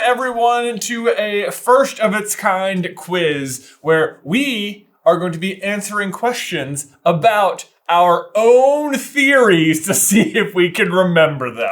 everyone to a first of its kind quiz where we are going to be answering questions about our own theories to see if we can remember them.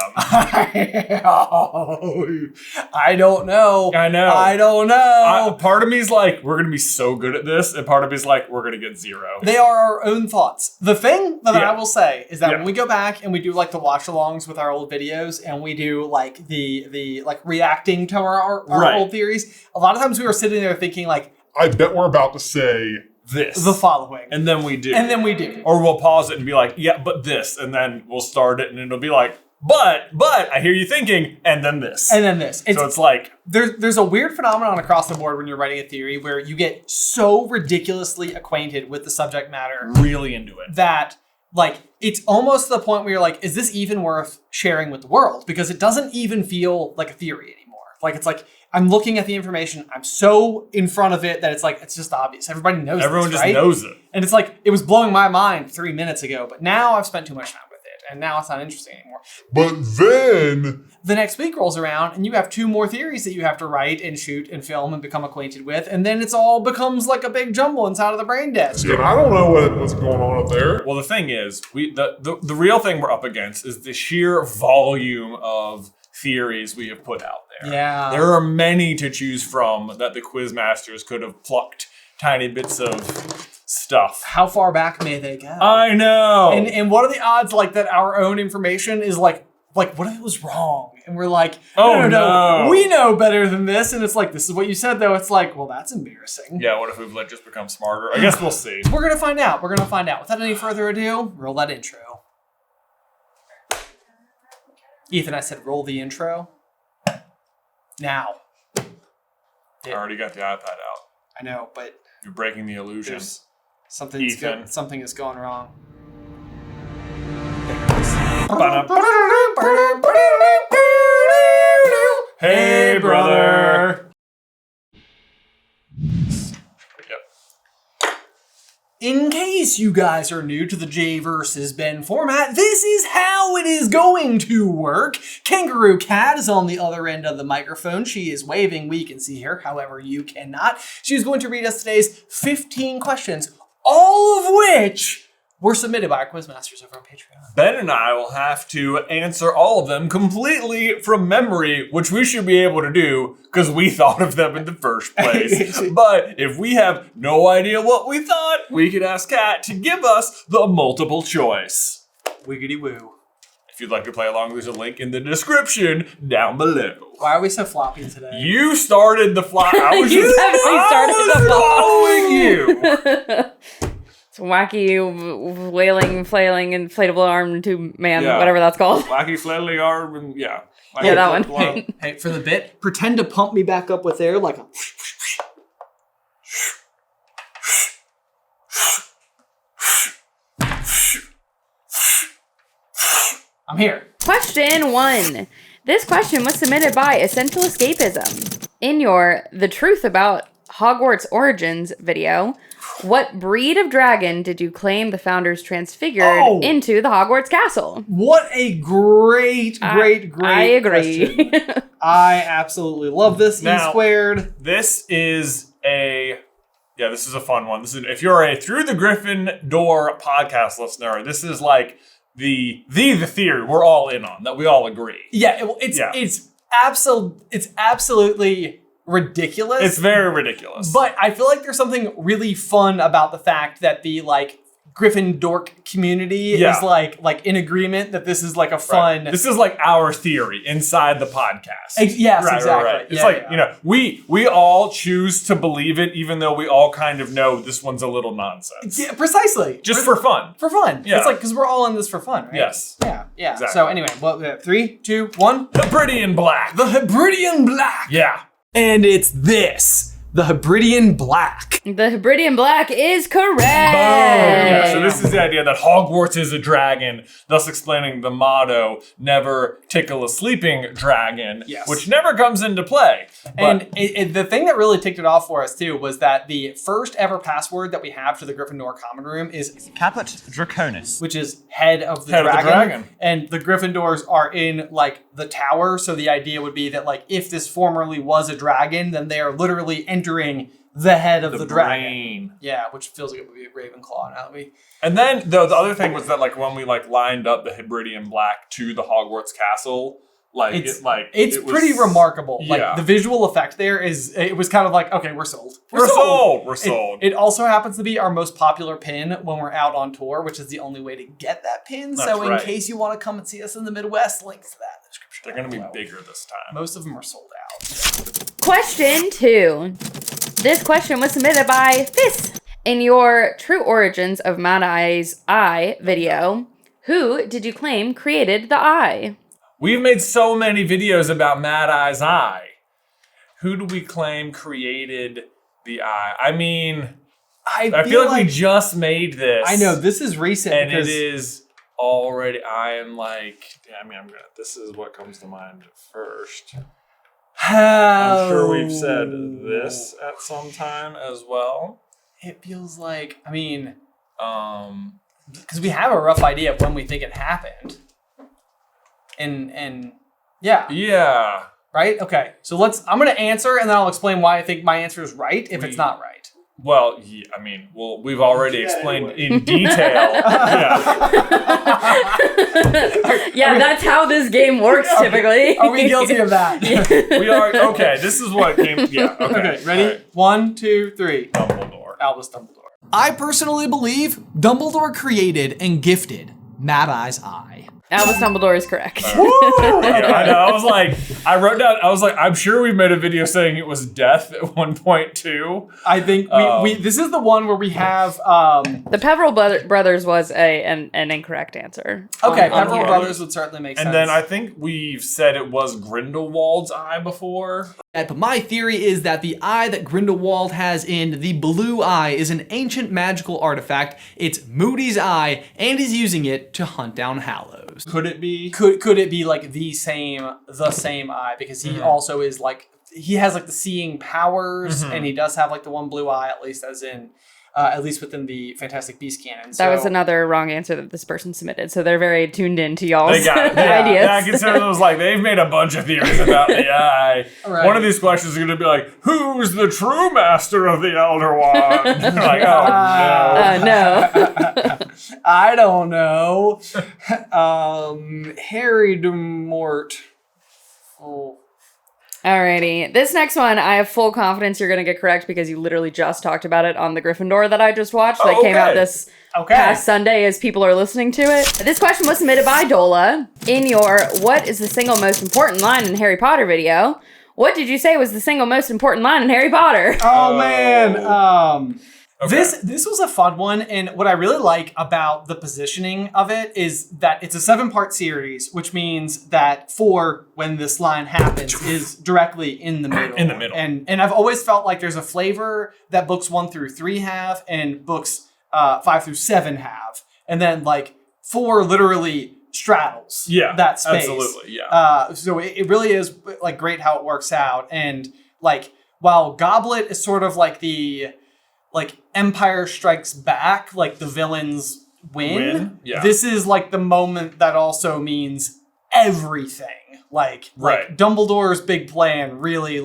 I don't know. I know. I don't know. Part of me is like, we're going to be so good at this, and part of me is like, we're going to get 0. They are our own thoughts. The thing that Yeah. I will say is that Yeah. when we go back and we do like the watch-alongs with our old videos, and we do like the like reacting to our Right. old theories, a lot of times we were sitting there thinking like, I bet we're about to say this. the following. And then we do. And then we do. Or we'll pause it and be like, yeah, but this. And then we'll start it and it'll be like, but, I hear you thinking, and then this. And then this. So it's like... There's a weird phenomenon across the board when you're writing a theory where you get so ridiculously acquainted with the subject matter. Really into it. That, like, it's almost to the point where you're like, is this even worth sharing with the world? Because it doesn't even feel like a theory anymore. Like, it's like, I'm looking at the information, I'm so in front of it that it's like, it's just obvious. Everybody knows Everyone this, just right? knows it. And it's like, it was blowing my mind 3 minutes ago, but now I've spent too much time with it, and now it's not interesting anymore. But then The next week rolls around, and you have 2 more theories that you have to write and shoot and film and become acquainted with, and then it's all becomes like a big jumble inside of the brain desk. and I don't know what's going on up there. Well, the thing is, the real thing we're up against is the sheer volume of theories we have put out there. Yeah. There are many to choose from that the quiz masters could have plucked tiny bits of stuff. How far back may they go? I know. And what are the odds like that our own information is like what if it was wrong? And we're like, Oh, no, no. we know better than this. And it's like, this is what you said though. It's like, well, that's embarrassing. Yeah, what if we've just become smarter? I guess we'll see. We're going to find out. We're going to find out. Without any further ado, roll that intro. Ethan, I said roll the intro. Now. I already got the iPad out. I know, but You're breaking the illusion. there's something has gone wrong. Hey, brother. In case you guys are new to the J versus Ben format, this is how it is going to work. Kangaroo Cat is on the other end of the microphone. She is waving. We can see her, however you cannot. She's going to read us today's 15 questions, all of which were submitted by our quizmasters over on Patreon. Ben and I will have to answer all of them completely from memory, which we should be able to do because we thought of them in the first place. But if we have no idea what we thought, we could ask Kat to give us the multiple choice. Wiggity woo. If you'd like to play along, there's a link in the description down below. Why are we so floppy today? You started the fly. I was You definitely started the following you. It's wacky, wailing, flailing, inflatable arm tube man, Yeah. whatever that's called. Wacky flailing arm, and yeah. Yeah, that one. Hey, for the bit, pretend to pump me back up with air like a... I'm here. Question 1. This question was submitted by Essential Escapism. In your The Truth About Hogwarts Origins video, what breed of dragon did you claim the founders transfigured into the Hogwarts castle? What a great I agree. question. I absolutely love this. Now- E squared. This is a fun one. This is if you're a Through the Griffin Door podcast listener, this is like the theory we're all in on, that we all agree. Yeah, it's absolutely ridiculous. It's very ridiculous. But I feel like there's something really fun about the fact that the like Griffin dork community is like in agreement that this is like a fun. Right. This is like our theory inside the podcast. Yes, exactly. Right. It's you know, we all choose to believe it, even though we all kind of know this one's a little nonsense. Yeah, precisely. Just for fun. For fun. Yeah. It's like because we're all in this for fun, right? Yes. Yeah. Exactly. So anyway, well, 3, 2, 1. Hebridean Black. The Hebridean Black. Yeah. And it's this. The Hebridean Black. The Hebridean Black is correct. Yeah, so this is the idea that Hogwarts is a dragon, thus explaining the motto, never tickle a sleeping dragon, which never comes into play. And the thing that really ticked it off for us, too, was that the first ever password that we have to the Gryffindor common room is Caput Draconis, which is head of the dragon. And the Gryffindors are in, like, the tower. So the idea would be that like if this formerly was a dragon, then they are literally entering the head of the dragon. Yeah, which feels like it would be a Ravenclaw now. And then the other thing was that like when we like lined up the Hebridean Black to the Hogwarts castle, it's pretty remarkable. Yeah. Like the visual effect there it was kind of like, okay, we're sold. We're sold. It also happens to be our most popular pin when we're out on tour, which is the only way to get that pin. That's so in right. case you want to come and see us in the Midwest, links to that in the description. They're going to be bigger this time. Most of them are sold out. Question 2. This question was submitted by Fizz. In your True Origins of Mad Eye's Eye video, who did you claim created the eye? We've made so many videos about Mad Eye's eye. Who do we claim created the eye? I mean, I feel like we just made this. I know, this is recent. And it is already, this is what comes to mind first. I'm sure we've said this at some time as well. It feels like, because we have a rough idea of when we think it happened. And yeah. Yeah. Right? Okay. So I'm going to answer and then I'll explain why I think my answer is right if it's not right. Well, we've already explained in detail. Yeah, that's how this game works typically. Are we guilty of that? We are. Okay, this is what came. Yeah. Okay. Ready? Right. 1, 2, 3. Dumbledore. Albus Dumbledore. I personally believe Dumbledore created and gifted Mad Eye's eye. Albus Dumbledore is correct. I know. I wrote down, I'm sure we made a video saying it was death at one point too. I think this is the one where we have... the Peverell Brothers was an incorrect answer. Okay, Peverell Brothers would certainly make sense. And then I think we've said it was Grindelwald's eye before. But my theory is that the eye that Grindelwald has in the blue eye is an ancient magical artifact. It's Moody's eye, and he's using it to hunt down Hallows. Could it be? Could it be like the same eye? Because he also is like, he has like the seeing powers, and he does have like the one blue eye, at least within the Fantastic Beasts canon. That was another wrong answer that this person submitted, so they're very tuned in to y'all's ideas. Yeah, I consider those like, they've made a bunch of theories about the eye. Right. One of these questions is going to be like, who's the true master of the Elder Wand? Like, no. I don't know. Harry de Mort. Oh. Alrighty. This next one, I have full confidence you're going to get correct because you literally just talked about it on the Gryffindor that I just watched that came out this past Sunday as people are listening to it. This question was submitted by Dola. In your What is the single most important line in Harry Potter video, what did you say was the single most important line in Harry Potter? Oh, man. This was a fun one, and what I really like about the positioning of it is that it's a 7-part series, which means that 4, when this line happens, is directly in the middle. In the middle. And I've always felt like there's a flavor that books 1 through 3 have, and books 5 through 7 have, and then like 4 literally straddles that space. Absolutely, yeah. So it really is like great how it works out, and like while Goblet is sort of like the Empire Strikes Back, like the villains win. Yeah. This is like the moment that also means everything. Like Dumbledore's big plan really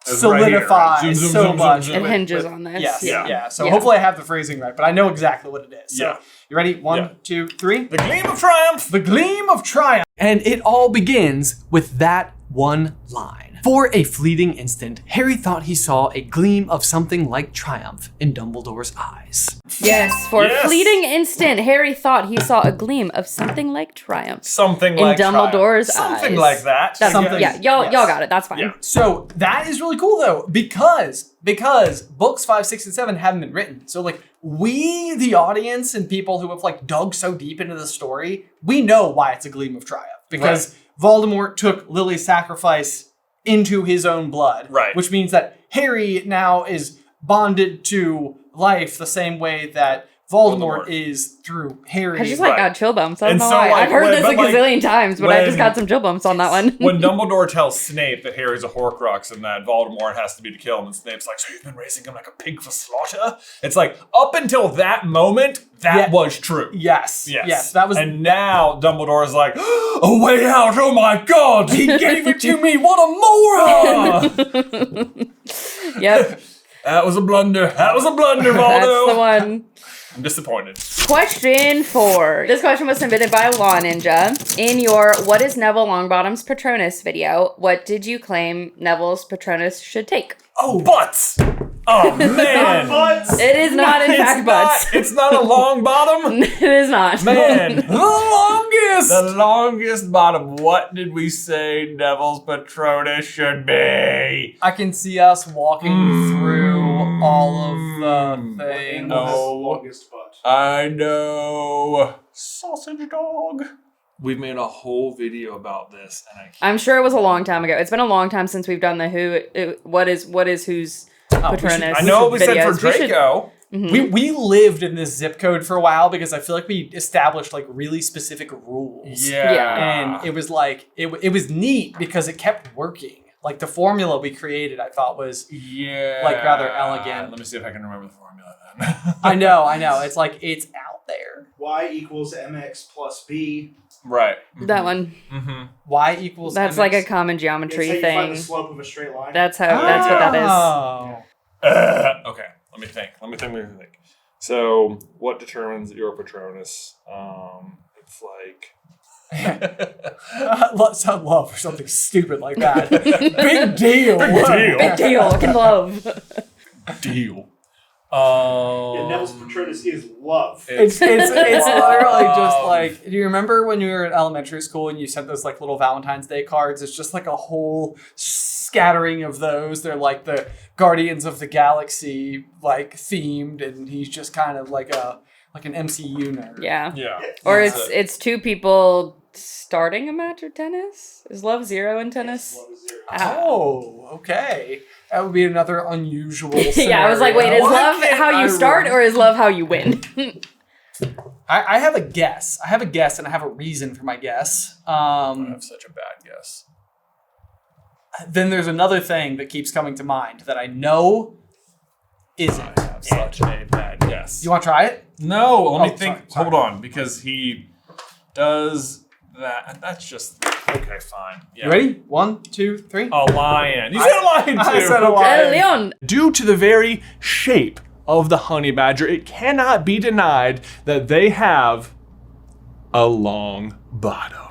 solidifies so much. It hinges on this. Yes, yeah. So hopefully I have the phrasing right, but I know exactly what it is. So you ready? 1, 2, 3. The Gleam of Triumph. The Gleam of Triumph. And it all begins with that one line. For a fleeting instant, Harry thought he saw a gleam of something like triumph in Dumbledore's eyes. Yes, for a fleeting instant, Harry thought he saw a gleam of something like triumph. Something like in Dumbledore's eyes. Something like that. Y'all got it. That's fine. Yeah. So that is really cool though, because books 5, 6, and 7 haven't been written. So like we, the audience, and people who have like dug so deep into the story, we know why it's a gleam of triumph. Because Voldemort took Lily's sacrifice into his own blood. Right. Which means that Harry now is bonded to life the same way that Voldemort is through Harry. I just got chill bumps. I don't And know so, why. I've heard this a but, gazillion times, but I just got some chill bumps on that one. When Dumbledore tells Snape that Harry's a Horcrux and that Voldemort has to be to kill him, and Snape's like, so you've been raising him like a pig for slaughter? It's like, up until that moment, that was true. Yes, that was. And now Dumbledore is like, a way out, oh my god, he gave it to me, what a moron! Yep. That was a blunder, Voldo! That's the one. I'm disappointed. Question 4. This question was submitted by LawNinja. In your What is Neville Longbottom's Patronus video, what did you claim Neville's Patronus should take? Oh, butts! Oh, man! It is not, in fact, butts. It's not a long bottom? It is not. Man, the longest bottom. What did we say Neville's Patronus should be? I can see us walking through all of the things. Longest butt. I know. Sausage dog. We've made a whole video about this, and I can't. I'm sure it was a long time ago. It's been a long time since we've done the what is whose Patronus. I know what we said for videos. Draco. We lived in this zip code for a while because I feel like we established like really specific rules. Yeah. And it was like it was neat because it kept working. Like the formula we created, I thought was like rather elegant. Let me see if I can remember the formula then. I know. It's like it's out there. Y equals mx plus b. Right. That one. Mm-hmm. Y equals. That's mx. like a common geometry It's how you find thing. the slope of a straight line. That's what that is. Oh. Okay. Let me think. So, what determines your Patronus? It's like Let's have love or something stupid like that. Big deal. Big deal. I can love. deal. Yeah, Neville's Patronus is love. It's literally just like, do you remember when you were in elementary school and you sent those like little Valentine's Day cards? It's just like a whole scattering of those. They're like the Guardians of the Galaxy like themed, and he's just kind of like an MCU nerd. Yeah. Yeah. Or That's it's two people starting a match of tennis. Is love 0 in tennis? Love is 0. Oh, okay. That would be another unusual scenario. Yeah, I was like, wait, is love how you start or is love how you win? I have a guess. I have and I have a reason for my guess. I have such a bad guess. Then there's another thing that keeps coming to mind that I know isn't. I have such a bad guess. You want to try it? No, let me Oh, think. sorry. Hold on, because he does that. That's just okay. Fine. Yeah. You ready? 1, 2, 3. A lion. You said a lion too. I said a lion. Leon. Due to the very shape of the honey badger, it cannot be denied that they have a long bottom.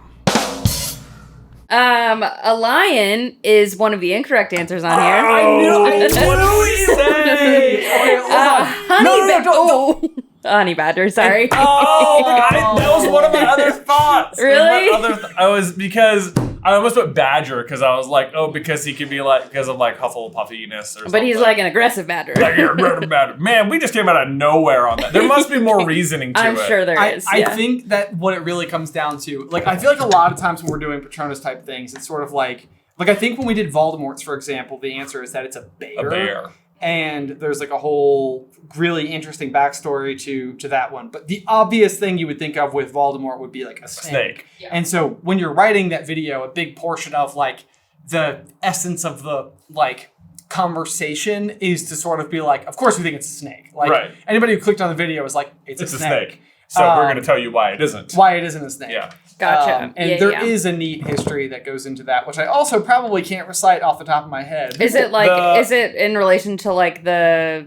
A lion is one of the incorrect answers on here. I knew what did we say? Okay, hold on. Honey badger, sorry. That was one of my other thoughts. Really? I was because I almost put badger because I was like, oh, because he could be like because of like Hufflepuffiness or something. But he's like an aggressive badger. Like you're a badger. Man, we just came out of nowhere on that. There must be more reasoning to I'm it. sure there is. I think that what it really comes down to, like, I feel like a lot of times when we're doing Patronus type things, it's sort of like I think when we did Voldemort's, for example, the answer is that it's a bear. A bear. And there's like a whole really interesting backstory to that one. But the obvious thing you would think of with Voldemort would be like a snake. Yeah. And so when you're writing that video, a big portion of like the essence of the like conversation is to sort of be like, of course we think it's a snake. Like Right. anybody who clicked on the video is like, it's a snake. So we're going to tell you why it isn't. Why it isn't a snake. Yeah. Gotcha. And there is a neat history that goes into that, which I also probably can't recite off the top of my head. Is it like is it in relation to like the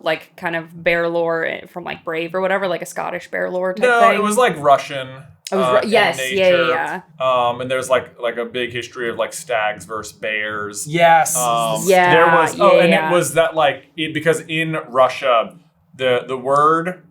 like kind of bear lore from like Brave or whatever, like a Scottish bear lore type No, thing? it was like Russian. It was in yes, nature. yeah. And there's like a big history of like stags versus bears. Yes. Yeah, There was yeah. it was that like because in Russia the word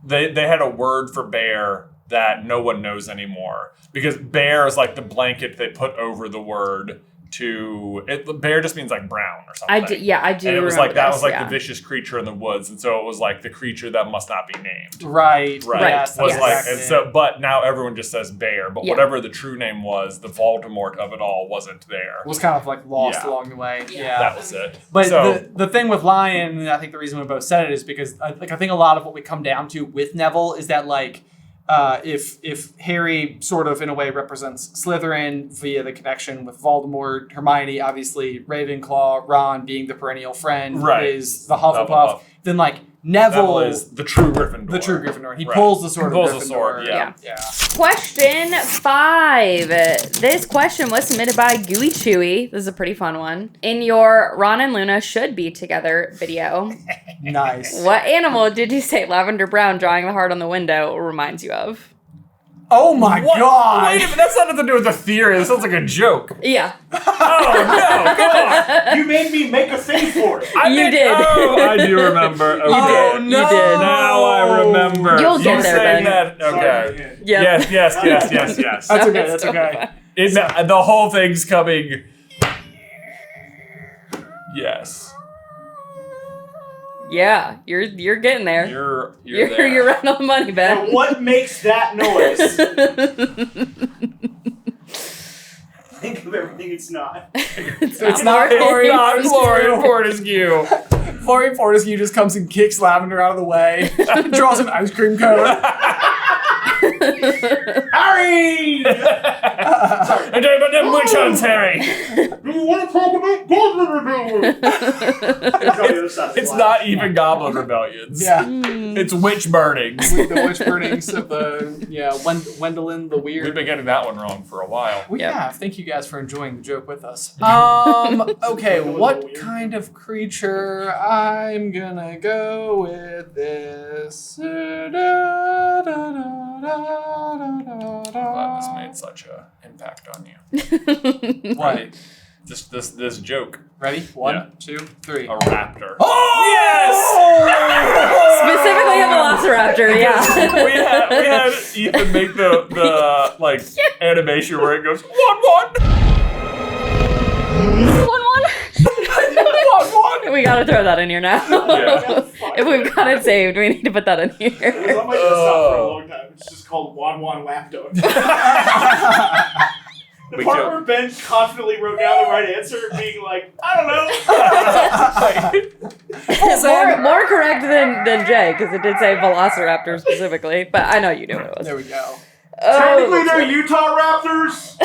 they had a word for bear that no one knows anymore because bear is like the blanket they put over the word bear just means like brown or something. I do. And it was like that was like yeah. the vicious creature in the woods, and so it was like the creature that must not be named. Right. Yes, Was yes. like, and so, but now everyone just says bear. But Yeah. whatever the true name was, the Voldemort of it all wasn't there. Was kind of like lost Yeah. along the way. Yeah. That was it. But so, the thing with Lion, and I think the reason we both said it is because I think a lot of what we come down to with Neville is that like if Harry sort of in a way represents Slytherin via the connection with Voldemort, Hermione obviously Ravenclaw, Ron being the perennial friend is the Hufflepuff, then like Neville is the true Gryffindor. The true Gryffindor. He Right. pulls the sword. He pulls of the Gryffindor. sword. Yeah. Question 5. This question was submitted by GooeyChewie. This is a pretty fun one. In your Ron and Luna should be together video, Nice. what animal did you say Lavender Brown drawing the heart on the window reminds you of? Oh my god! Wait a minute, that's nothing to do with the theory. That sounds like a joke. Yeah. Oh no, come on. You made me make a face for it. You did. Oh, I do remember. Okay. Oh, You no. did. Now I remember. You'll get You there, saying Ben. that. Okay. Sorry. Yeah. Yes. That's okay. That's So okay. The whole thing's coming. Yes. Yeah, you're getting there. You're there. You're right on the money, Ben. Now, what makes that noise? Think of everything it's not. It's not Florian. Not Florian Fortescue. Florian Fortescue just comes and kicks Lavender out of the way, draws an ice cream cone. Harry! I'm talking about them witch hunts, Harry. Do you want to talk about Goblin It's not even Goblin Rebellions. Yeah. It's witch burnings. With the witch burnings of Wendelin the Weird. We've been getting that one wrong for a while. We Yep. have. Thank you guys for enjoying the joke with us. Okay, what kind of creature? I'm gonna go with this. Glad this made such an impact on you. What? This joke. Ready? Yeah. 1, 2, 3. A raptor. Oh! Specifically a velociraptor, yeah. we had Ethan make the like animation where it goes 1-1. 1-1. We gotta throw that in here now. Yeah. If we've got it saved, we need to put that in here. I'm like this up for a long time. It's just called Wan Lapdog. The We part killed- where Ben confidently wrote down the right answer, being like, I don't know. more correct than Jay, because it did say velociraptor specifically, but I know you knew what it was. There we go. Technically, they're Utah Raptors.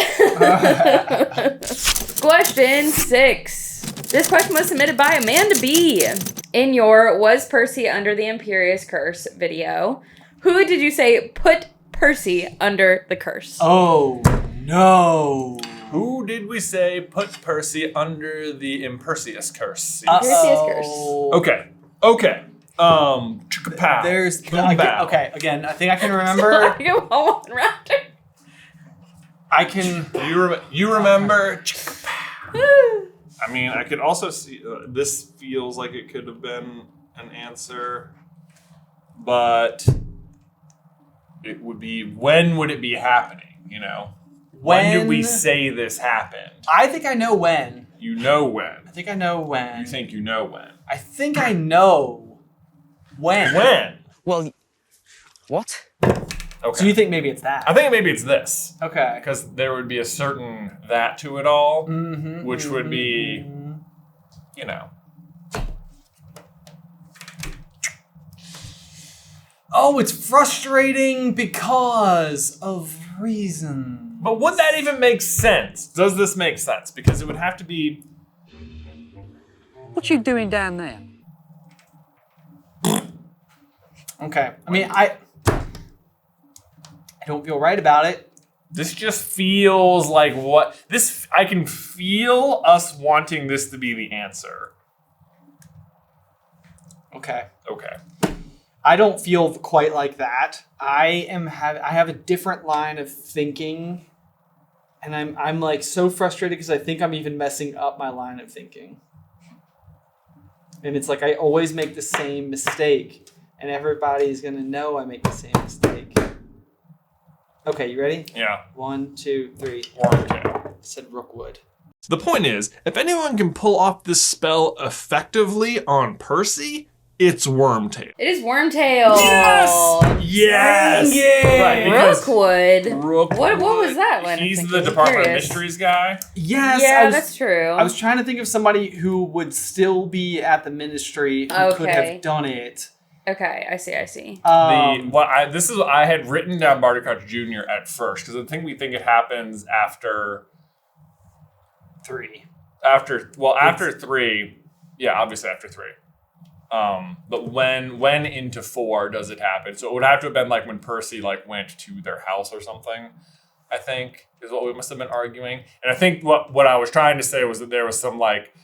Question 6. This question was submitted by Amanda B. In your Was Percy Under the Imperious Curse video, who did you say put Percy under the curse? Oh, no. Who did we say put Percy under the Imperseus curse? Perseus curse. Okay. Chicka-pow. There's Boom-bow. okay. Again, I think I can remember. Raptor. I can. You remember? Chicka-pow. I mean, I could also see this feels like it could have been an answer, but it would be when would it be happening? You know, when did we say this happened? I think I know when. You know when. I think I know when. You think you know when. I think I know when. When? Well, what? Okay. So you think maybe it's that? I think maybe it's this. Okay. Because there would be a certain that to it all, Mm-hmm, which would be, you know. Oh, it's frustrating because of reason. But would that even make sense? Does this make sense? Because it would have to be. What you doing down there? Okay. I mean, I don't feel right about it. This just feels like what this. I can feel us wanting this to be the answer. Okay. Okay. I don't feel quite like that. I have a different line of thinking, and I'm like so frustrated because I think I'm even messing up my line of thinking. And it's like I always make the same mistake, and everybody's gonna know I make the same mistake. Okay, you ready? Yeah. 1, 2, 3. Wormtail. I said Rookwood. So the point is, if anyone can pull off this spell effectively on Percy, it's Wormtail. It is Wormtail. Yes! Right, because Rookwood. Rookwood. What was that one? He's I'm the thinking. Department of Curious. Mysteries guy. Yes, Yeah, that's true. I was trying to think of somebody who would still be at the ministry who could Okay. have done it. Okay, I see. I had written down Barty Crouch Jr. at first because I think we think it happens after 3. After 3. Yeah, obviously after 3. But when into 4 does it happen? So it would have to have been like when Percy like went to their house or something, I think, is what we must have been arguing. And I think what I was trying to say was that there was some like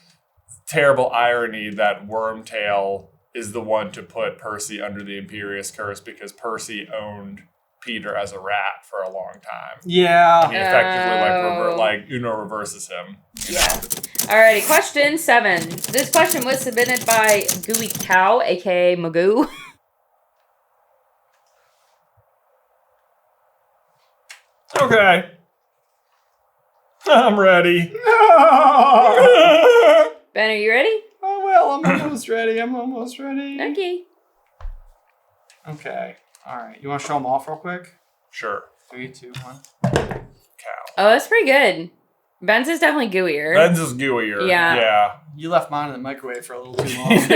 terrible irony that Wormtail is the one to put Percy under the Imperious Curse because Percy owned Peter as a rat for a long time. Yeah. He effectively Uno reverses him. Yeah. Alrighty, question 7. This question was submitted by GooeyChewie, aka MaGoo. Okay. I'm ready. Ben, are you ready? Oh, well, I'm almost ready. Okay. Okay. All right. You want to show them off real quick? Sure. 3, 2, 1. Cow. Oh, that's pretty good. Ben's is definitely gooier. Ben's is gooier. Yeah. Yeah. You left mine in the microwave for a little too long. It's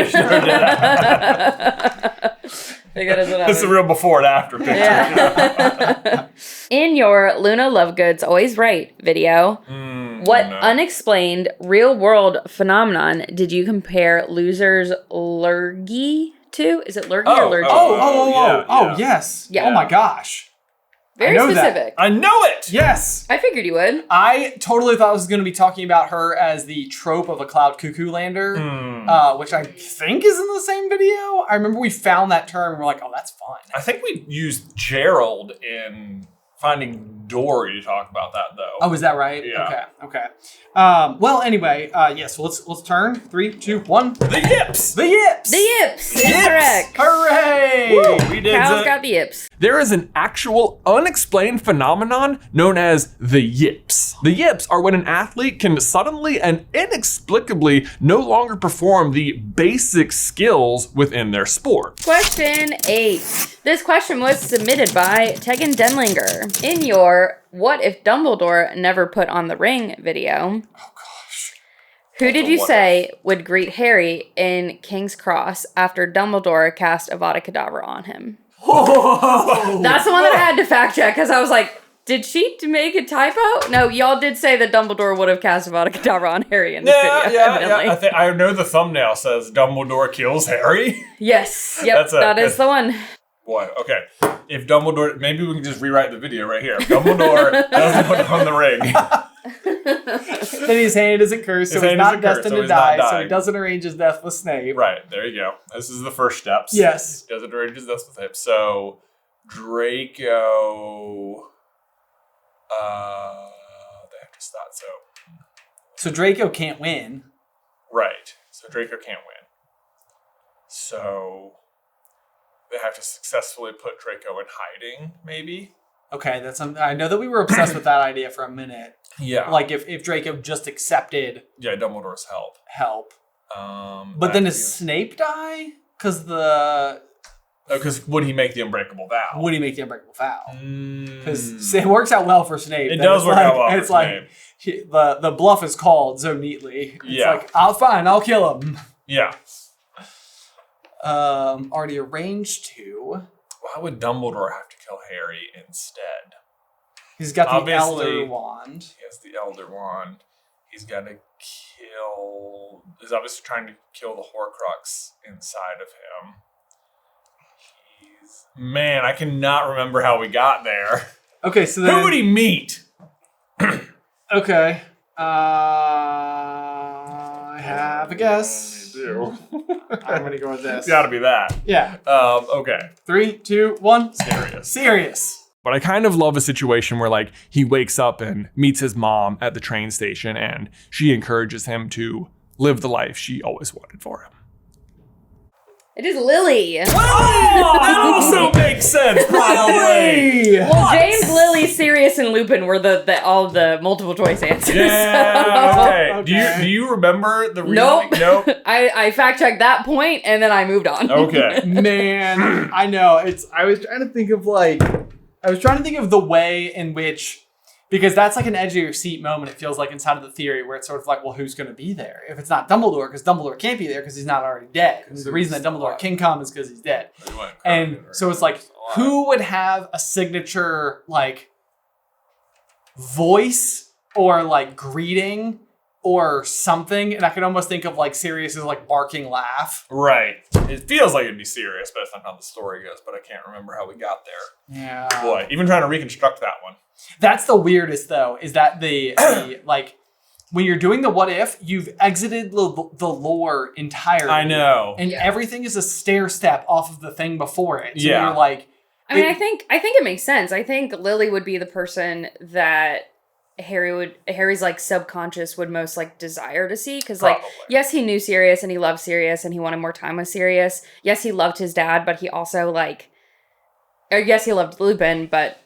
the real before and after picture. Yeah. In your Luna Lovegoods Always Right video, what unexplained real-world phenomenon did you compare losers' lurgy to? Is it lurgy or lurgy? Oh, yes. Yeah. Oh, my gosh. Very I know that. specific. I know it! Yes. I figured you would. I totally thought I was going to be talking about her as the trope of a cloud cuckoo lander, which I think is in the same video. I remember we found that term and we're like, oh, that's fun. I think we used Gerald in Finding Dory to talk about that, though. Oh, is that right? Yeah. Okay. Well, anyway, so let's turn. 3, 2, 1. The yips! The yips! The yips is correct. Hooray! Woo, we did Cal's it. got the yips. There is an actual unexplained phenomenon known as the yips. The yips are when an athlete can suddenly and inexplicably no longer perform the basic skills within their sport. Question 8. This question was submitted by Tegan Denlinger. In your What If Dumbledore Never Put on the Ring video, who did you say would greet Harry in King's Cross after Dumbledore cast Avada Kedavra on him? That's the one that I had to fact check because I was like, did she make a typo? No, y'all did say that Dumbledore would have cast Avada Kedavra on Harry in this video, evidently. I know the thumbnail says Dumbledore kills Harry. Yes, yep, that is the one. Boy, okay. If Dumbledore, maybe we can just rewrite the video right here. If Dumbledore doesn't put on the ring. Then his hand isn't cursed, so he's not destined to die, so he doesn't arrange his death with Snape. Right, there you go. This is the first steps. Yes. He doesn't arrange his death with Snape. So, Draco... they have to start, So Draco can't win. Right. So Draco can't win. So... they have to successfully put Draco in hiding, maybe? Okay, that's something. I know that we were obsessed with that idea for a minute. Yeah. Like if Draco just accepted Dumbledore's help. But then does Snape die? Because would he make the Unbreakable Vow? Would he make the Unbreakable Vow? Because it works out well for Snape. It does work out well for Snape. It's like the bluff is called so neatly. It's like, I'll kill him. Yeah. Already arranged to. Why would Dumbledore have to kill Harry instead? He's got the Elder Wand. He has the Elder Wand. He's got to kill... He's obviously trying to kill the Horcrux inside of him. Man, I cannot remember how we got there. Okay, so then... Who would he meet? Okay. I have a guess. You do. I'm going to go with this. It's got to be that. Yeah. Okay. 3, 2, 1. Serious. But I kind of love a situation where, like, he wakes up and meets his mom at the train station and she encourages him to live the life she always wanted for him. It is Lily. That also makes sense, probably. Well, James, Lily, Sirius, and Lupin were all the multiple choice answers. Yeah, so. okay. Do you remember the reason? Nope. Nope. I fact checked that point and then I moved on. Okay. Man, I know. I was trying to think of the way in which, because that's like an edge of your seat moment, it feels like inside of the theory, where it's sort of like, well, who's going to be there? If it's not Dumbledore, because Dumbledore can't be there because he's not already dead. And the reason that Dumbledore can come is because he's dead. And so it's like, who would have a signature, like, voice or, like, greeting or something? And I could almost think of, like, Sirius's, like, barking laugh. Right. It feels like it'd be serious based on how the story goes, but I can't remember how we got there. Yeah. Boy, even trying to reconstruct that one. That's the weirdest, though, is that the like, when you're doing the what if, you've exited the lore entirely. I know. And everything is a stair step off of the thing before it. So Yeah. you're like... I mean, I think it makes sense. I think Lily would be the person that Harry's like subconscious would most like desire to see, because like, yes, he knew Sirius and he loved Sirius and he wanted more time with Sirius. Yes, he loved his dad, but he also yes, he loved Lupin, but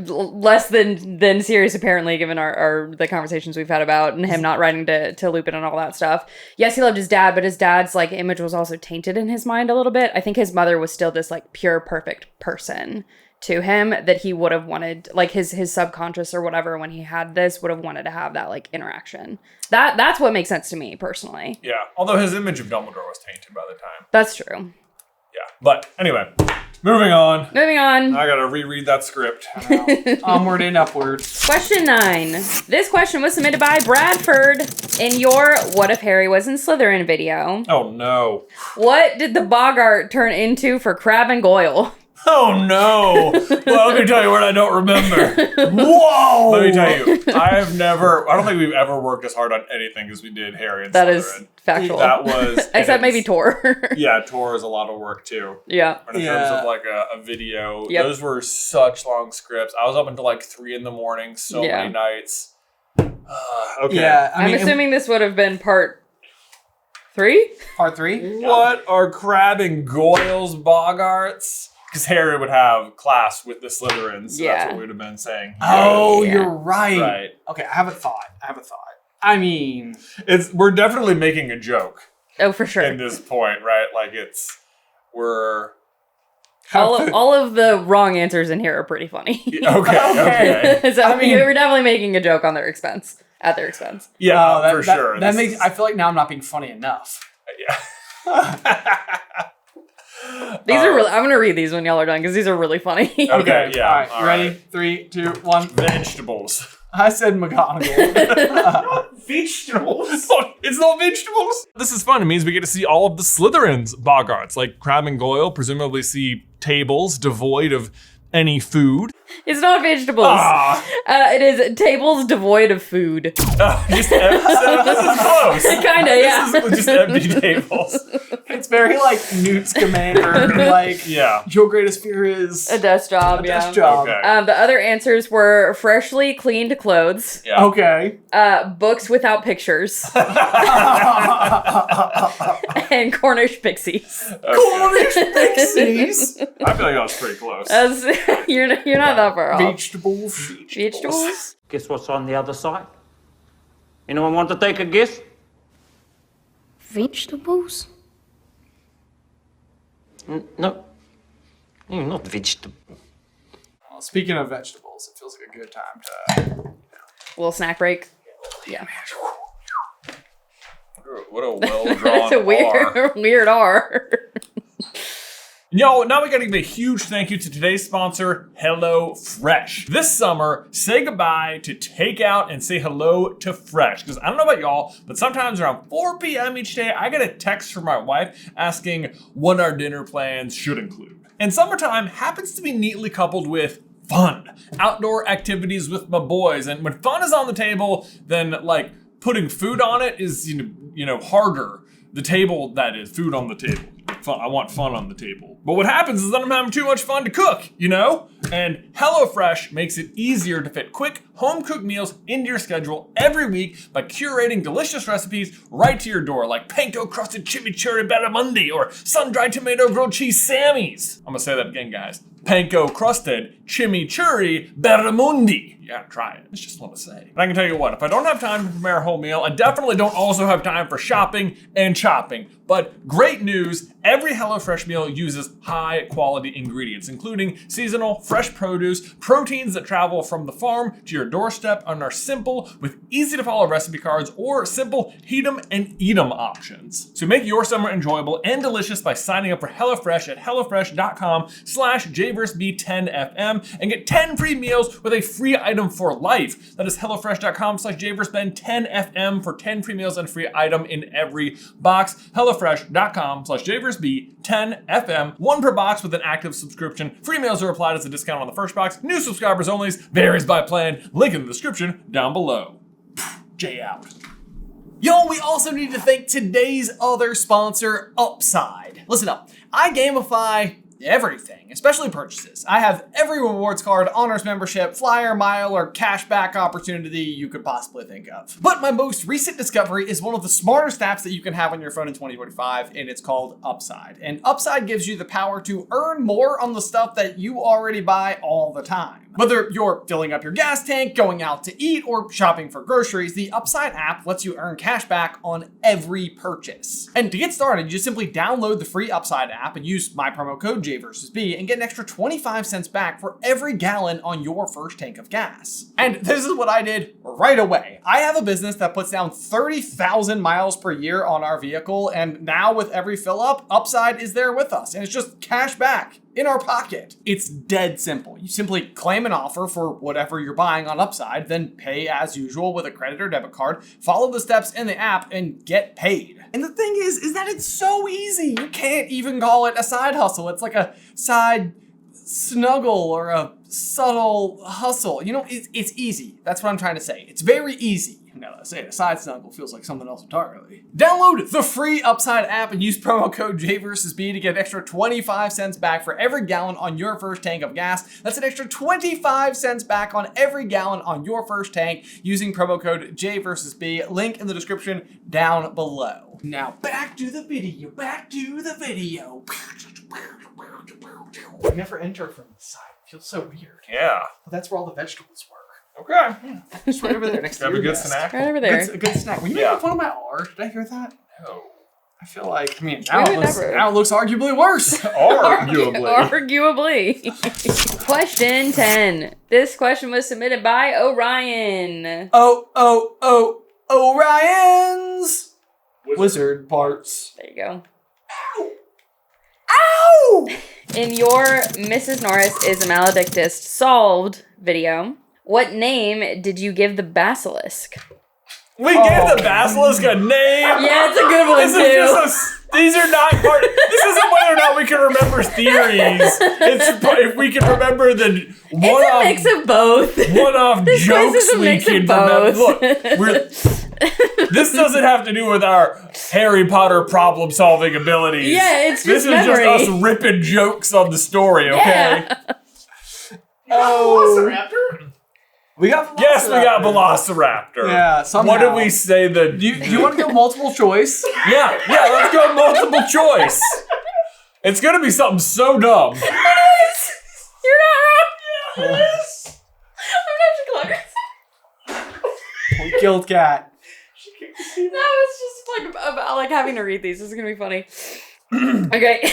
less than Sirius apparently, given the conversations we've had about and him not writing to Lupin and all that stuff. Yes, he loved his dad, but his dad's like image was also tainted in his mind a little bit. I think his mother was still this like pure perfect person to him that he would have wanted, like his subconscious or whatever, when he had this, would have wanted to have that like interaction. That's what makes sense to me personally. Yeah, although his image of Dumbledore was tainted by the time. That's true. Yeah, but anyway, moving on. I gotta reread that script. Onward and upward. Question 9. This question was submitted by Bradford in your What If Harry Was in Slytherin video. Oh no. What did the Boggart turn into for Crabbe and Goyle? Oh no! Well, let me tell you what I don't remember. Whoa! Let me tell you, I don't think we've ever worked as hard on anything as we did Harry and That Slytherin. is factual. That was... Except maybe Tor. Yeah, Tor is a lot of work too. Yeah. And in terms of like a video, Yep. those were such long scripts. I was up until like 3 a.m. so many nights. Okay. Yeah, I'm assuming this would have been part 3? Part 3? What are Crabbe and Goyle's Boggarts? Because Harry would have class with the Slytherins, so that's what we would have been saying. Oh, Yeah. you're right. Right. Okay, I have a thought. I mean... We're definitely making a joke Oh, for sure. at this point, right? Like we're... All of the wrong answers in here are pretty funny. Okay. So I mean- we're definitely making a joke on their expense. At their expense. Yeah, for sure. That makes... I feel like now I'm not being funny enough. Yeah. These are really... I'm going to read these when y'all are done, because these are really funny. Okay, yeah. All right, you ready? 3, 2, 1. Vegetables. I said McGonagall. Vegetables. It's not vegetables. This is fun. It means we get to see all of the Slytherins' Boggarts. Like Crabbe and Goyle presumably see tables devoid of any food. It's not vegetables. It is tables devoid of food. This is close. Kinda, yeah. This is just empty tables. It's very like Newt Scamander, like Yeah. your greatest fear is A desk job, a yeah. desk job. Okay. The other answers were freshly cleaned clothes, Yeah. Okay. books without pictures, and Cornish pixies. Cornish pixies. I feel like that was pretty close. You're not that far off. Vegetables. Vegetables? Guess what's on the other side? Anyone want to take a guess? Vegetables? No. Not vegetable. Well, speaking of vegetables, it feels like a good time to. Little snack break. Yeah. What a well-drawn It's a weird R. Yo, now we gotta give a huge thank you to today's sponsor, HelloFresh. This summer, say goodbye to takeout and say hello to fresh. Because I don't know about y'all, but sometimes around 4 p.m. each day, I get a text from my wife asking what our dinner plans should include. And summertime happens to be neatly coupled with fun. Outdoor activities with my boys. And when fun is on the table, then like putting food on it is, you know, harder. The table, that is, food on the table. fun. I want fun on the table. But what happens is that I'm having too much fun to cook, you know? And HelloFresh makes it easier to fit quick, home-cooked meals into your schedule every week by curating delicious recipes right to your door, like panko-crusted chimichurri barramundi or sun-dried tomato grilled cheese Sammys. I'm gonna say that again, guys. Panko-crusted chimichurri barramundi. You gotta try it. It's just fun to say. But I can tell you what, if I don't have time to prepare a whole meal, I definitely don't also have time for shopping and chopping. But great news, every HelloFresh meal uses high quality ingredients, including seasonal, fresh produce, proteins that travel from the farm to your doorstep and are simple with easy to follow recipe cards or simple heat 'em and eat 'em options. So make your summer enjoyable and delicious by signing up for HelloFresh at hellofresh.com/JVerseB10FM and get 10 free meals with a free item for life. That is hellofresh.com/JVerseB10FM for 10 free meals and a free item in every box. hellofresh.com/JVerseB10FM, one per box with an active subscription. Free meals are applied as a discount on the first box. New subscribers only, varies by plan. Link in the description down below. Jay out. Yo, we also need to thank today's other sponsor, Upside. Listen up, I gamify everything, especially purchases. I have every rewards card, honors membership, flyer, mile, or cashback opportunity you could possibly think of. But my most recent discovery is one of the smartest apps that you can have on your phone in 2025, and it's called Upside. And Upside gives you the power to earn more on the stuff that you already buy all the time. Whether you're filling up your gas tank, going out to eat, or shopping for groceries, the Upside app lets you earn cash back on every purchase. And to get started, you just simply download the free Upside app and use my promo code JVerseB and get an extra 25 cents back for every gallon on your first tank of gas. And this is what I did right away. I have a business that puts down 30,000 miles per year on our vehicle, and now with every fill up, Upside is there with us, and it's just cash back in our pocket. It's dead simple. You simply claim an offer for whatever you're buying on Upside, then pay as usual with a credit or debit card, follow the steps in the app, and get paid. And the thing is that it's so easy. You can't even call it a side hustle. It's like a side snuggle or a subtle hustle. You know, it's easy. That's what I'm trying to say. It's very easy. Now that I say it, a side snuggle feels like something else entirely. Download the free Upside app and use promo code JVerseB to get an extra 25 cents back for every gallon on your first tank of gas. That's an extra 25 cents back on every gallon on your first tank using promo code JVerseB. Link in the description down below. Now back to the video. I never enter from the side. It feels so weird. Yeah. But that's where all the vegetables were. Okay. Just right over there next to Have your a good desk. snack. Right over there. A good snack. Were you making fun of my R? Did I hear that? No. I feel like, now it looks arguably worse. Arguably. Question 10. This question was submitted by Orion. Orion's wizard parts. There you go. Ow! In your Mrs. Norris is a Maledictus solved video, what name did you give the basilisk? We gave the basilisk a name. Yeah, it's a good one These are not part. This isn't whether or not we can remember theories. It's if we can remember the one-off. It's a mix of both. One-off This place is jokes a we mix can of both. remember. Look, this doesn't have to do with our Harry Potter problem-solving abilities. Yeah, it's just This is memory. just us ripping jokes on the story. Okay. Yeah. Velociraptor? We got Velociraptor. Yes, we got Velociraptor. Yeah, somehow. What did we say that? Do you want to go multiple choice? Yeah, let's go multiple choice. It's gonna be something so dumb. It is! You're not wrong! Yeah, it is! I'm not We killed Cat. No, it's just like about like having to read these. This is gonna be funny. Okay.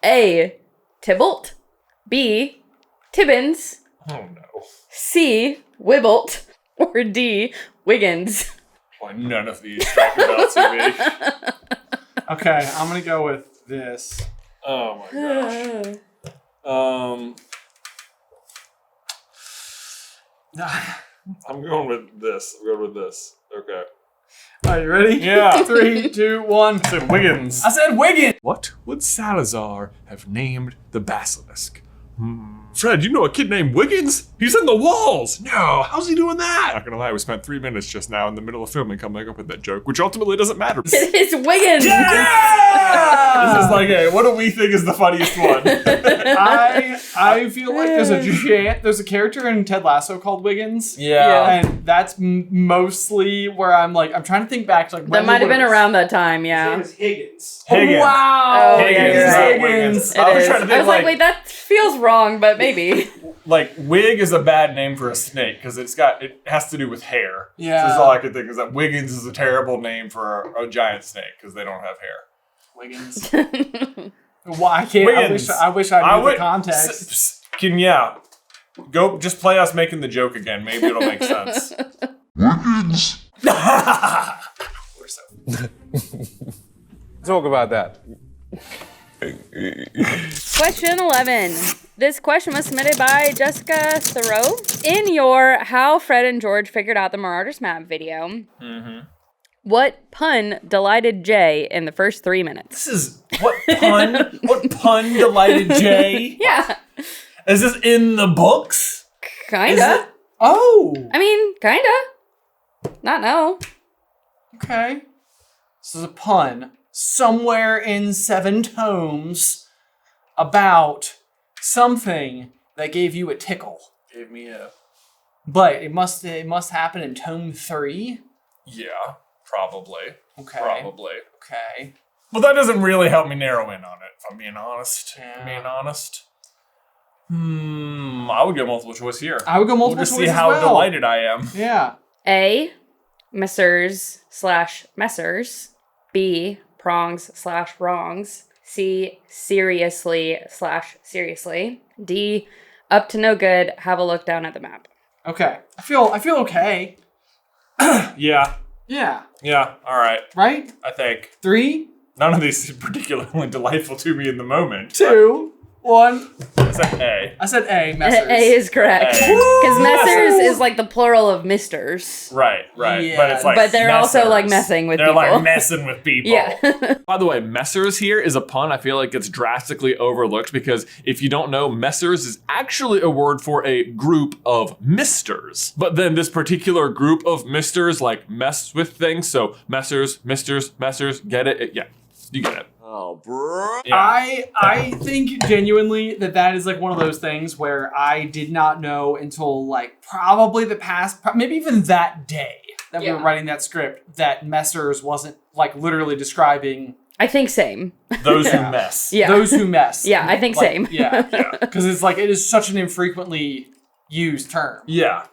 A. Tybalt. B. Tibbins. Oh no. C. Wibble. Or D. Wiggins. Boy, none of these talk about to me. Okay, I'm gonna go with this. Oh my gosh. I'm going with this. Okay. Are you ready? Yeah. 3, 2, 1. I said Wiggins. I said Wiggins. What would Salazar have named the basilisk? Fred, you know a kid named Wiggins? He's in the walls. No, how's he doing that? Not gonna lie, we spent 3 minutes just now in the middle of filming coming up with that joke, which ultimately doesn't matter. It's Wiggins. Yeah! This is like, hey, what do we think is the funniest one? I feel like there's a character in Ted Lasso called Wiggins. Yeah. And that's mostly where I'm trying to think back to like That might have been around that time, His yeah. name is Higgins. Higgins. Wow. Oh, Higgins, yeah, you're not right. Wiggins. It I was is. trying to think I was like, wait, that feels wrong, but maybe. like wig is a bad name for a snake because it has to do with hair. Yeah. So that's all I could think is that Wiggins is a terrible name for a giant snake because they don't have hair. Wiggins. Why can't Wiggins. I wish I knew the context. Go just play us making the joke again. Maybe it'll make sense. Wiggins. We're so Talk about that. Question 11. This question was submitted by Jessica Theriault. In your How Fred and George Figured Out the Marauders Map video, what pun delighted Jay in the first 3 minutes? This is what pun delighted Jay? Yeah, Is this in the books? kinda. Oh. I mean, kinda. Not no. Okay. This is a pun somewhere in 7 tomes about something that gave you a tickle. Gave me a But it must happen in tome 3. yeah, probably. Okay. Probably. Okay. Well, that doesn't really help me narrow in on it, if I'm being honest. I would go multiple choice here. I would go multiple We'll just choice see as how well. delighted I am. Yeah. A. Messers/Messers. B. Prongs/Wrongs. C. Seriously/Seriously. D. Up to no good. Have a look down at the map. Okay. I feel okay. Yeah. Yeah. Yeah. All right. Right? I think 3, none of these are particularly delightful to me in the moment. 2, 1. I said A. I said A, Messers. A is correct. A. Because Messers is like the plural of misters. Right. Yeah. But it's like But they're also messers. like messing with They're people. like messing with people. Yeah. By the way, messers here is a pun I feel like gets drastically overlooked because if you don't know, messers is actually a word for a group of misters. But then this particular group of misters like mess with things. So messers, misters, messers, get it? Yeah, you get it. Oh, bro. Yeah. I think genuinely that is like one of those things where I did not know until like probably maybe even that day that we were Yeah. writing that script that Messers wasn't like literally describing I think same. Those who mess. Yeah. those who mess. Yeah, I think Like, same. Yeah. Because it's like it is such an infrequently used term. Yeah.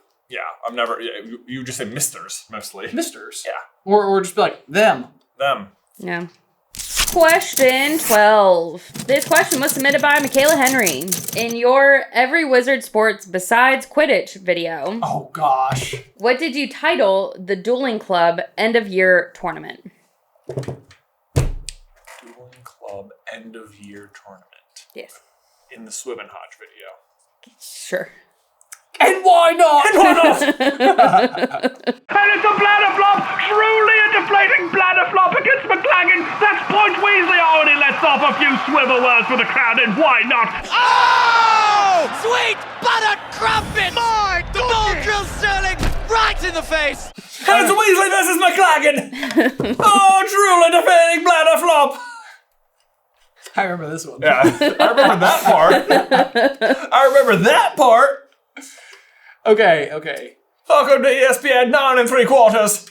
I've never. Yeah, you just say misters mostly. Misters. Yeah. Or just be like them. Them. Yeah. Question 12. This question was submitted by Michaela Henry. In your Every Wizard Sports Besides Quidditch video, Oh gosh. what did you title the Dueling Club end of year tournament? Dueling Club end of year tournament Yes. in the Swim and Hodge video. Sure. And why not? And it's a bladder flop, truly a deflating bladder flop against McLagan. That's Point Weasley already lets off a few swivel words for the crowd, and why not? Oh! Sweet butter crumpet! My goal drill Sterling right in the face! And it's Weasley versus McLagan! Oh, truly defending bladder flop! I remember this one. Yeah, I remember that part. Okay. Welcome to ESPN 9 3/4.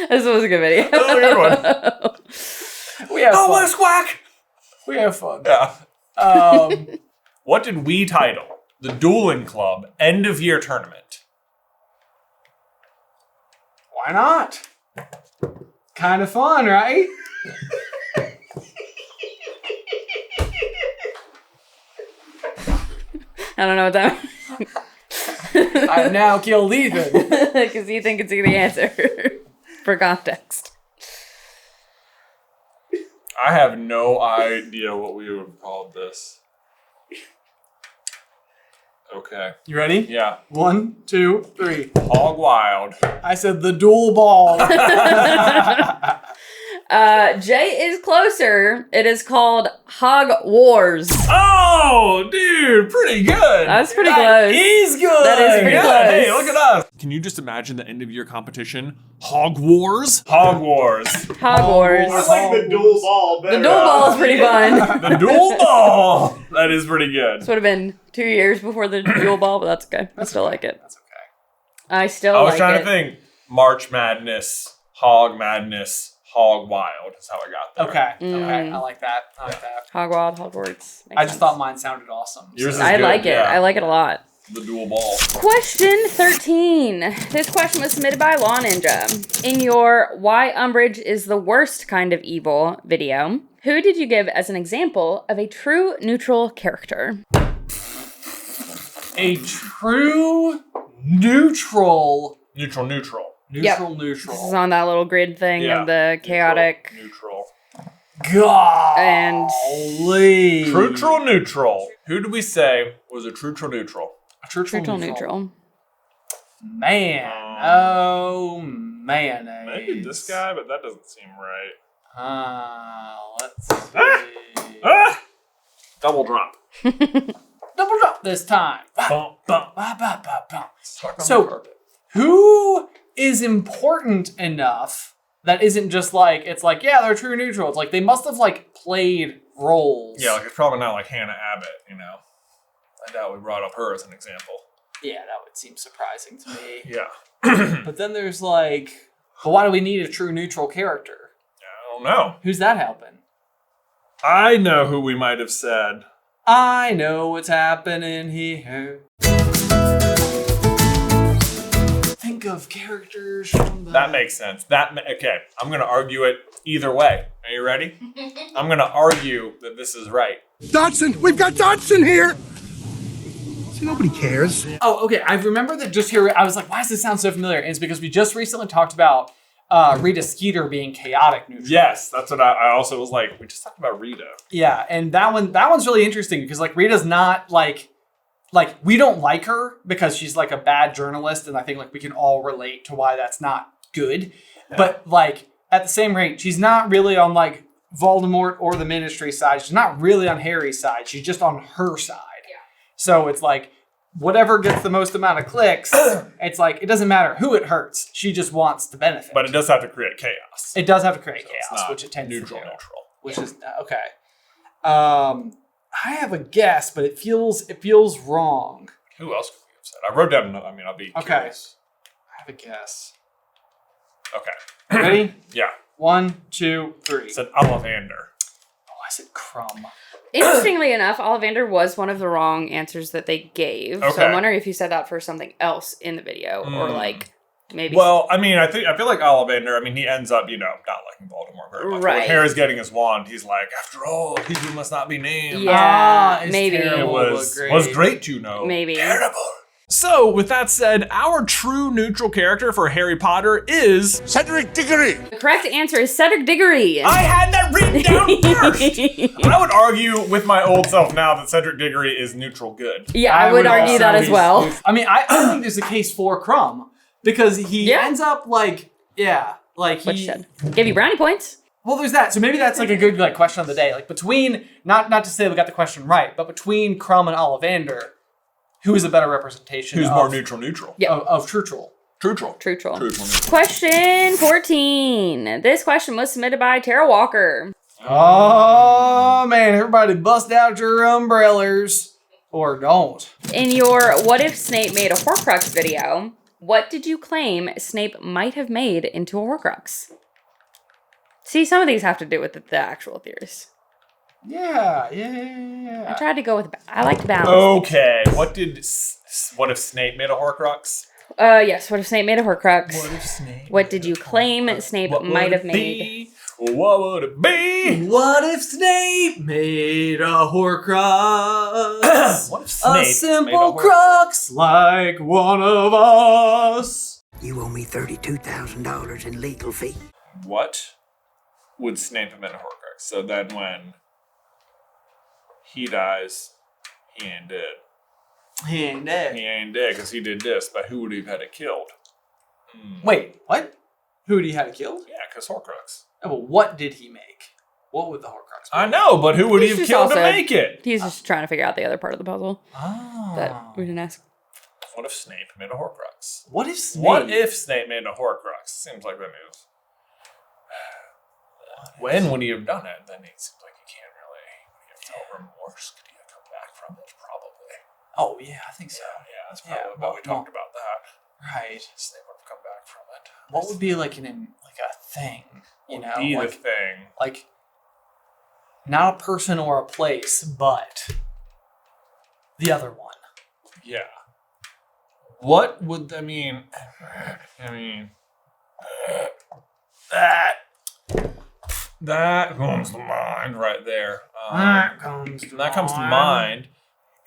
This was a good video. That was a good one. We have fun. what a squawk! We have fun. Yeah. Um, What did we title the Dueling Club end of year tournament? why not? Kind of fun, right? I don't know what that I've now killed Ethan. because you think it's the answer for context. I have no idea what we would have called this. Okay. You ready? Yeah. 1, 2, 3. Hog Wild. I said the dual ball. Jay is closer. It is called Hogwarts. Oh, dude, pretty good. That's pretty close. He's good. That is pretty close. Hey, look at us. Can you just imagine the end of your competition? Hogwarts? Hogwarts. Hogwarts. I like the dual ball better. The dual ball is pretty fun. The dual ball. That is pretty good. This would have been 2 years before the dual ball, but that's okay. I still like it. That's okay. I still I was like trying it. to think. March Madness, Hog Madness, Hog Wild is how I got there. Okay. Okay. I like that. I like that. Hogwild, Hogwarts. Makes I just sense. thought mine sounded awesome. Yours is I good, like it. yeah. I like it a lot. The dual ball. Question 13. This question was submitted by LawNinja. In your Why Umbridge is the Worst Kind of Evil video, who did you give as an example of a true neutral character? A true neutral. Neutral. Neutral. This is on that little grid thing Yeah. of the chaotic. Neutral. God. And True neutral. Who do we say was a true neutral? A true Neutral. Man. Oh, mayonnaise. Maybe this guy, but that doesn't seem right. Let's see. Ah! Double drop. Double drop this time. Bump, bump. So, who is important enough that isn't just like, it's like, yeah, they're true neutral. It's like, they must have like played roles. Yeah, like it's probably not like Hannah Abbott, you know. I doubt we brought up her as an example. Yeah, that would seem surprising to me. Yeah. But then there's like, but why do we need a true neutral character? I don't know. Who's that helping? I know who we might have said. I know what's happening here. Think of characters from the... That makes sense. Okay, I'm going to argue it either way. Are you ready? I'm going to argue that this is right. Dodson! We've got Dodson here! See, nobody cares. Oh, okay. I remember that just here, I was like, why does this sound so familiar? And it's because we just recently talked about Rita Skeeter being chaotic neutral. Yes, that's what I also was like. We just talked about Rita. Yeah, and that one's really interesting because like Rita's not like we don't like her because she's like a bad journalist, and I think like we can all relate to why that's not good. Yeah. But like at the same rate, she's not really on like Voldemort or the Ministry side. She's not really on Harry's side. She's just on her side. Yeah. So it's like whatever gets the most amount of clicks, it's like it doesn't matter who it hurts. She just wants to benefit. But it does have to create chaos. It does have to create So chaos, which it tends to do. Neutral. Which is okay. I have a guess, but it feels wrong. Who else could we have said? I wrote down another. I mean, I'll be curious. I have a guess. Okay. Ready? Yeah. 1, 2, 3. I said Lavender. Oh, I said Crumb. Interestingly enough, Ollivander was one of the wrong answers that they gave. Okay. So I'm wondering if you said that for something else in the video or like maybe. Well, I mean, I feel like Ollivander, I mean, he ends up, you know, not liking Voldemort very much. Right. When Harry's getting his wand, he's like, after all, people must not be named. Yeah, it's maybe. terrible, It but was great to know. Maybe. Terrible. So, with that said, our true neutral character for Harry Potter is Cedric Diggory! The correct answer is Cedric Diggory. I had that written down first! I would argue with my old self now that Cedric Diggory is neutral good. Yeah, I would argue also that as be- well. I mean, I think there's a case for Crumb because he ends up like, like What he... you said. Give you brownie points. Well, there's that. So maybe that's like a good like question of the day. Like between, not to say we got the question right, but between Crumb and Ollivander, who is a better representation Who's of, more neutral? Yeah. of True Troll? True troll. Neutral. Question 14. This question was submitted by Tara Walker. Oh, man. Everybody bust out your umbrellas. Or don't. In your What If Snape Made a Horcrux video, what did you claim Snape might have made into a Horcrux? See, some of these have to do with the actual theories. Yeah. I tried to go with... I like to balance. Okay, what if Snape made a Horcrux? Yes, what if Snape made a Horcrux? What if Snape? What did you claim Snape might have made? What would it be? What if Snape made a Horcrux? What if Snape a made simple a Horcrux? crux like one of us. You owe me $32,000 in legal fee. What would Snape have made a Horcrux? So then when he dies, he ain't dead. He ain't dead. He ain't dead because he did this, but who would he have had it killed? Wait, what? Who did he have killed? Yeah, because Horcrux. Oh, but what did he make? What would the Horcrux be? I know, but who would he have just killed to also- make it? He's just trying to figure out the other part of the puzzle Oh. that we didn't ask. What if Snape made a Horcrux? What if Snape... What if Snape made a Horcrux? Seems like that moves. When would he have done it? Then it seems like he can't really. Would he have felt remorse? Could he have come back from it? Probably. Oh, yeah, I think so. Yeah, that's probably what we talked about that. Right. Snape would have come back from it. What would be like a thing? You know, Be like, the thing. like not a person or a place, but the other one. Yeah. What would I mean? That comes to mind right there. That comes to mind.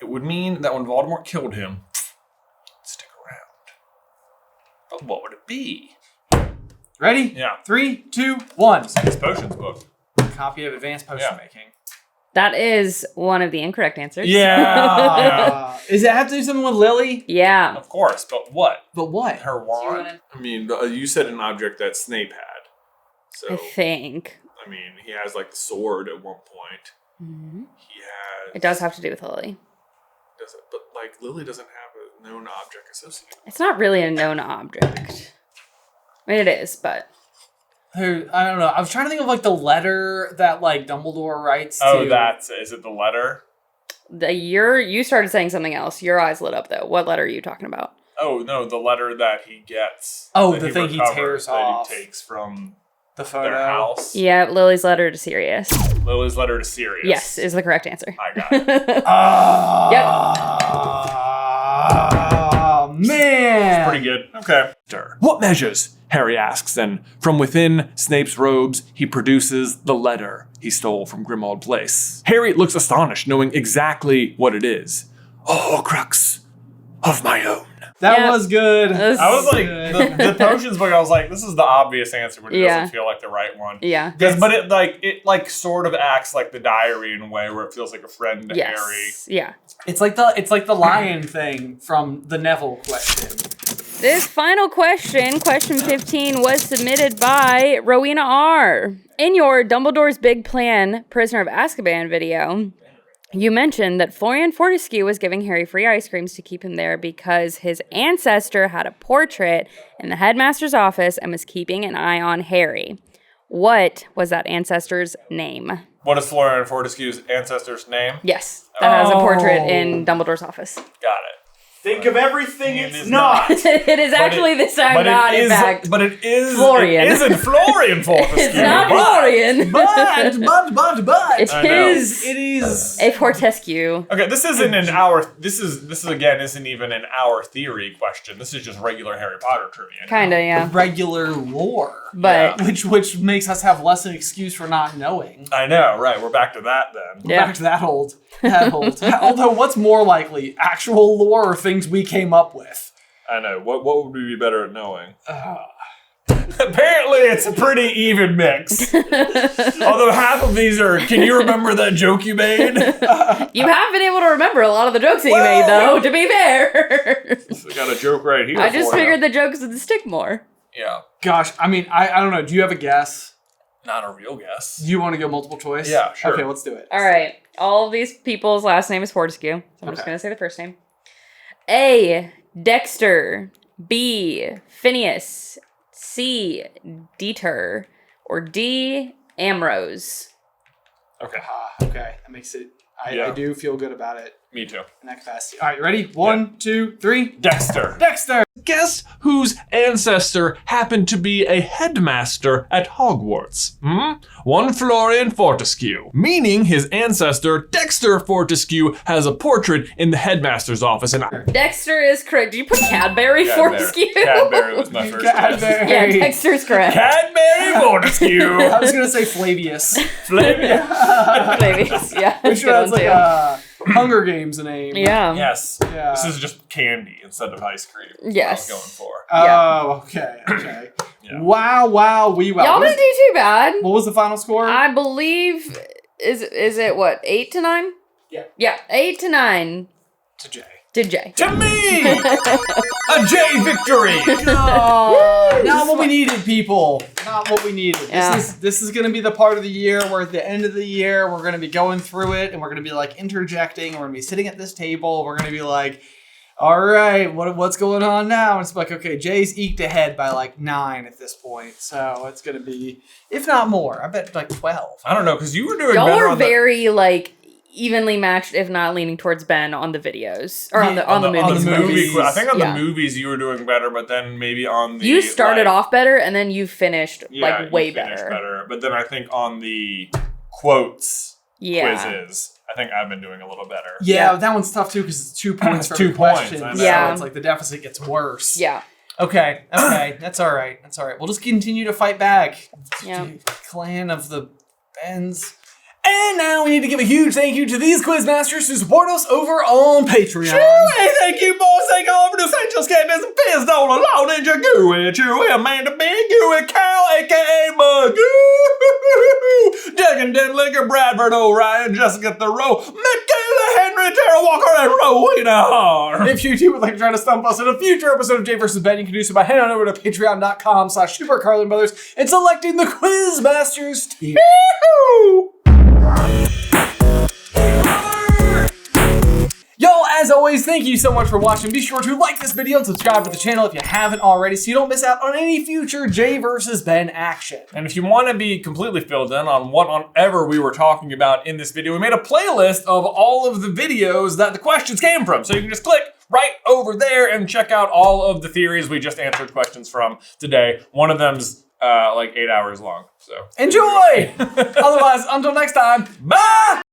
It would mean that when Voldemort killed him, it'd stick around. But what would it be? Ready? Yeah. 3, 2, 1. This potions book. Copy of Advanced Potion Making. That is one of the incorrect answers. Yeah. Does it have to do something with Lily? Yeah. Of course, but what? But what? Her wand. I mean, you said an object that Snape had. So I think. I mean, he has like the sword at one point. Mm-hmm. He has. It does have to do with Lily. Does it? But like Lily doesn't have a known object associated. It's not really a known object. I mean, it is, but I don't know. I was trying to think of like the letter that like Dumbledore writes to... Oh, is it the letter? You started saying something else. Your eyes lit up though. What letter are you talking about? Oh no, the letter that he gets. Oh, that the thing he recovers, tears that off. He takes from the photo. their house. Yeah, Lily's letter to Sirius. Lily's letter to Sirius. Yes, is the correct answer. I got it. Oh, man. It's pretty good. Okay. What measures? Harry asks, and from within Snape's robes, he produces the letter he stole from Grimmauld Place. Harry looks astonished, knowing exactly what it is. A Horcrux of my own. That was good. I was like, the potions book, I was like, this is the obvious answer, but it doesn't feel like the right one. Yeah. But it sort of acts like the diary in a way where it feels like a friend to Harry. Yeah. It's like the lion thing from the Neville question. This final question, question 15, was submitted by Rowena R. In your Dumbledore's Big Plan Prisoner of Azkaban video, you mentioned that Florian Fortescue was giving Harry free ice creams to keep him there because his ancestor had a portrait in the headmaster's office and was keeping an eye on Harry. What was that ancestor's name? What is Florian Fortescue's ancestor's name? Yes, that has a portrait in Dumbledore's office. Got it. Think of everything it's not. It is actually this time not, in fact. But it is Florian. It isn't Florian Fortescue. It's not Florian. But. It is a Fortescue. Okay, this isn't in our. This is again isn't even an our theory question. This is just regular Harry Potter trivia. Kinda, yeah. Regular lore, but which makes us have less an excuse for not knowing. I know, right? We're back to that then. We're back to that old. Although, what's more likely, actual lore or things we came up with? I know. What would we be better at knowing? Apparently, it's a pretty even mix. Although half of these are, can you remember that joke you made? You have been able to remember a lot of the jokes that you made, though, to be fair. I got a joke right here. I just figured the jokes would stick more. Yeah. Gosh, I mean, I don't know. Do you have a guess? Not a real guess. Do you want to go multiple choice? Yeah, sure. Okay, let's do it. All right. All of these people's last name is Fortescue. So I'm just going to say the first name. A. Dexter. B. Phineas. C. Dieter. Or D. Ambrose. Okay. Okay, that makes it. I do feel good about it. Me too. In that capacity. All right, ready? 1, 2, 3. Dexter. Dexter. Guess whose ancestor happened to be a headmaster at Hogwarts? One Florian Fortescue. Meaning his ancestor, Dexter Fortescue, has a portrait in the headmaster's office. And Dexter is correct. Did you put Cadbury Fortescue? Cadbury was my first guess. Yeah, Dexter's correct. Cadbury Fortescue. I was going to say Flavius. Flavius, yeah. Which that's like a Hunger Games name. Yeah. Yes. Yeah. This is just candy instead of ice cream. Yes. I was going for. Oh, okay. Yeah. Wow, wee wow. Y'all didn't do too bad. What was the final score? I believe, is it what, 8 to 9? Yeah. Yeah, 8 to 9. To Jay. To Jay. To me! A Jay victory! Not what we needed, people. Not what we needed. Yeah. This is going to be the part of the year where at the end of the year, we're going to be going through it and we're going to be like interjecting. We're going to be sitting at this table. We're going to be like, all right, what's going on now? And it's like, okay, Jay's eked ahead by like 9 at this point. So it's going to be, if not more, I bet like 12. I don't know, because you were doing Y'all better were on very like evenly matched, if not leaning towards Ben on the videos or on the movies. movie. I think on Yeah. the movies you were doing better, but then maybe on the You started like, off better and then you finished yeah, like way you finished better. But then I think on the quotes Yeah. quizzes, I think I've been doing a little better. Yeah, that one's tough too because it's 2 points for 2 every points, question. I know. So Yeah. it's like the deficit gets worse. Yeah. Okay, that's all right. That's all right. We'll just continue to fight back. Yeah. Clan of the Bens. And now we need to give a huge thank you to these quizmasters who support us over on Patreon. Hey, thank you, boys. Thank you over to Essential Escapism, Fizz, Dola, LawNinja, GooeyChewie, Amanda Big, Gooie, Carol, a.k.a. MaGoo, Tegan, Denlinger, Bradford, Orion, Jessica Theriault, Michaela, Henry, Tara Walker, and Rowena. If you too would like to try to stump us in a future episode of Jay vs. Ben, you can do so by heading on over to patreon.com/SuperCarlinBrothers and selecting the Quizmasters tier. Y'all, as always, thank you so much for watching. Be sure to like this video and subscribe to the channel if you haven't already so you don't miss out on any future Jay vs. Ben action. And if you want to be completely filled in on whatever we were talking about in this video, we made a playlist of all of the videos that the questions came from. So you can just click right over there and check out all of the theories we just answered questions from today. One of them's like 8 hours long. So enjoy! Otherwise, until next time, bye!